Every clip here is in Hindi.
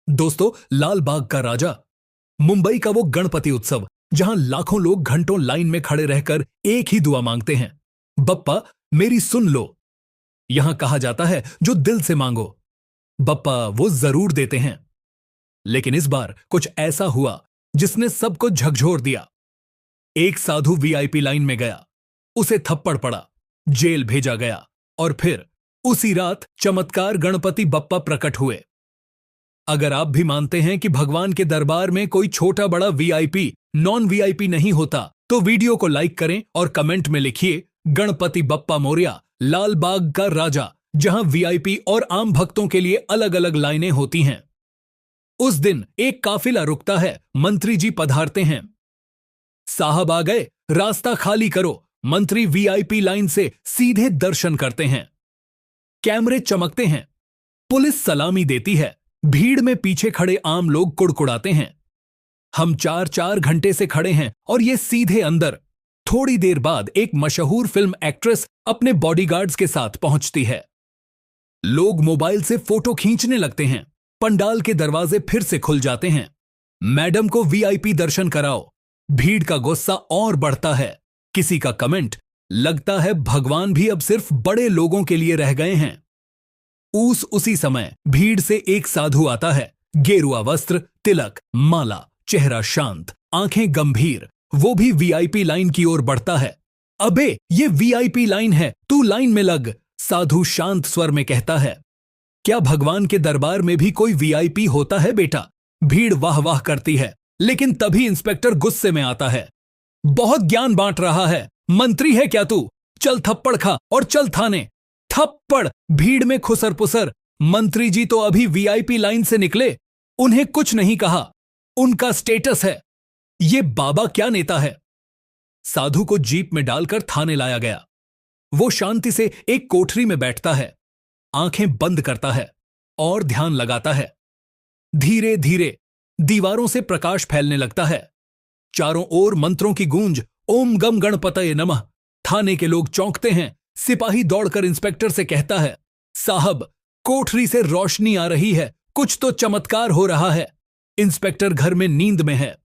दोस्तों, लाल बाग का राजा, मुंबई का वो गणपति उत्सव जहां लाखों लोग घंटों लाइन में खड़े रहकर एक ही दुआ मांगते हैं, बप्पा मेरी सुन लो। यहां कहा जाता है जो दिल से मांगो बप्पा वो जरूर देते हैं। लेकिन इस बार कुछ ऐसा हुआ जिसने सबको झकझोर दिया। एक साधु वीआईपी लाइन में गया, उसे थप्पड़ पड़ा, जेल भेजा गया और फिर उसी रात चमत्कार गणपति बप्पा प्रकट हुए। अगर आप भी मानते हैं कि भगवान के दरबार में कोई छोटा बड़ा वीआईपी नॉन वीआईपी नहीं होता, तो वीडियो को लाइक करें और कमेंट में लिखिए गणपति बप्पा मोरया, लाल बाग का राजा, जहां वीआईपी और आम भक्तों के लिए अलग अलग लाइनें होती हैं। उस दिन एक काफिला रुकता है, मंत्री जी पधारते हैं। साहब आ गए, रास्ता खाली करो। मंत्री वीआईपी लाइन से सीधे दर्शन करते हैं। कैमरे चमकते हैं, पुलिस सलामी देती है, भीड़ में पीछे खड़े आम लोग कुड़कुड़ाते हैं। हम 4-4 घंटे से खड़े हैं और ये सीधे अंदर। थोड़ी देर बाद एक मशहूर फिल्म एक्ट्रेस अपने बॉडीगार्ड्स के साथ पहुंचती है। लोग मोबाइल से फोटो खींचने लगते हैं। पंडाल के दरवाजे फिर से खुल जाते हैं। मैडम को वीआईपी दर्शन कराओ। भीड़ का गुस्सा और बढ़ता है। किसी का कमेंट, लगता है भगवान भी अब सिर्फ बड़े लोगों के लिए रह गए हैं। उसी समय भीड़ से एक साधु आता है, गेरुआ वस्त्र, तिलक, माला, चेहरा शांत, आंखें गंभीर। वो भी वीआईपी लाइन की ओर बढ़ता है। अबे ये वीआईपी लाइन है, तू लाइन में लग, साधु शांत स्वर में कहता है। क्या भगवान के दरबार में भी कोई वीआईपी होता है बेटा? भीड़ वाह वाह करती है। लेकिन तभी इंस्पेक्टर गुस्से में आता है। बहुत ज्ञान बांट रहा है, मंत्री है क्या तू? चल थप्पड़ खा और चल थाने। थप्पड़, भीड़ में खुसर पुसर। मंत्री जी तो अभी वीआईपी लाइन से निकले, उन्हें कुछ नहीं कहा, उनका स्टेटस है। ये बाबा क्या नेता है? साधु को जीप में डालकर थाने लाया गया। वो शांति से एक कोठरी में बैठता है, आंखें बंद करता है और ध्यान लगाता है। धीरे धीरे दीवारों से प्रकाश फैलने लगता है। चारों ओर मंत्रों की गूंज, ओम गम गणपतये नमः। थाने के लोग चौंकते हैं। सिपाही दौड़कर इंस्पेक्टर से कहता है, साहब कोठरी से रोशनी आ रही है, कुछ तो चमत्कार हो रहा है। इंस्पेक्टर घर में नींद में है।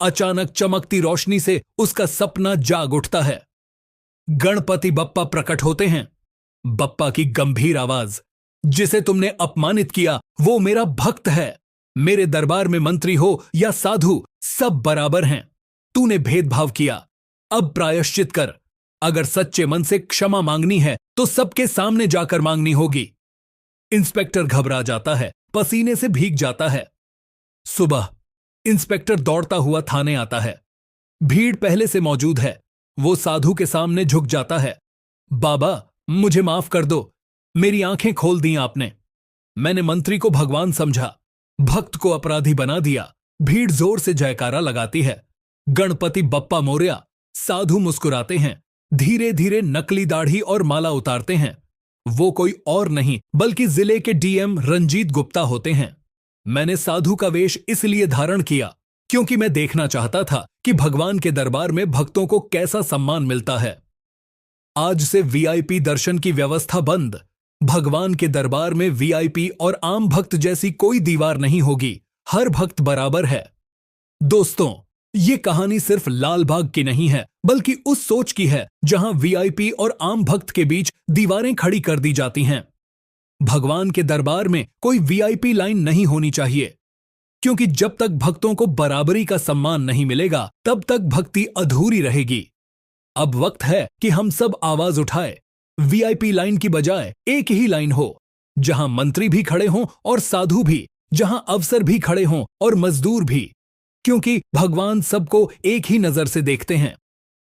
अचानक चमकती रोशनी से उसका सपना जाग उठता है। गणपति बप्पा प्रकट होते हैं। बप्पा की गंभीर आवाज, जिसे तुमने अपमानित किया वो मेरा भक्त है। मेरे दरबार में मंत्री हो या साधु, सब बराबर हैं। तूने भेदभाव किया, अब प्रायश्चित कर। अगर सच्चे मन से क्षमा मांगनी है तो सबके सामने जाकर मांगनी होगी। इंस्पेक्टर घबरा जाता है, पसीने से भीग जाता है। सुबह इंस्पेक्टर दौड़ता हुआ थाने आता है। भीड़ पहले से मौजूद है। वो साधु के सामने झुक जाता है। बाबा मुझे माफ कर दो, मेरी आंखें खोल दी आपने। मैंने मंत्री को भगवान समझा, भक्त को अपराधी बना दिया। भीड़ जोर से जयकारा लगाती है, गणपति बप्पा मोरया। साधु मुस्कुराते हैं, धीरे धीरे नकली दाढ़ी और माला उतारते हैं। वो कोई और नहीं बल्कि जिले के डीएम रंजीत गुप्ता होते हैं। मैंने साधु का वेश इसलिए धारण किया क्योंकि मैं देखना चाहता था कि भगवान के दरबार में भक्तों को कैसा सम्मान मिलता है। आज से वीआईपी दर्शन की व्यवस्था बंद। भगवान के दरबार में वीआईपी और आम भक्त जैसी कोई दीवार नहीं होगी। हर भक्त बराबर है। दोस्तों, ये कहानी सिर्फ लाल बाग की नहीं है, बल्कि उस सोच की है जहां वीआईपी और आम भक्त के बीच दीवारें खड़ी कर दी जाती हैं। भगवान के दरबार में कोई वीआईपी लाइन नहीं होनी चाहिए, क्योंकि जब तक भक्तों को बराबरी का सम्मान नहीं मिलेगा, तब तक भक्ति अधूरी रहेगी। अब वक्त है कि हम सब आवाज उठाए। वीआईपी लाइन की बजाय एक ही लाइन हो, जहां मंत्री भी खड़े हों और साधु भी, जहां अफसर भी खड़े हों और मजदूर भी, क्योंकि भगवान सबको एक ही नजर से देखते हैं।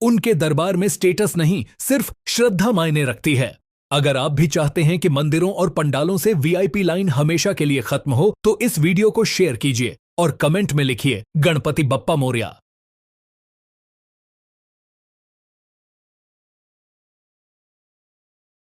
उनके दरबार में स्टेटस नहीं, सिर्फ श्रद्धा मायने रखती है। अगर आप भी चाहते हैं कि मंदिरों और पंडालों से वीआईपी लाइन हमेशा के लिए खत्म हो, तो इस वीडियो को शेयर कीजिए और कमेंट में लिखिए गणपति बप्पा मोरया।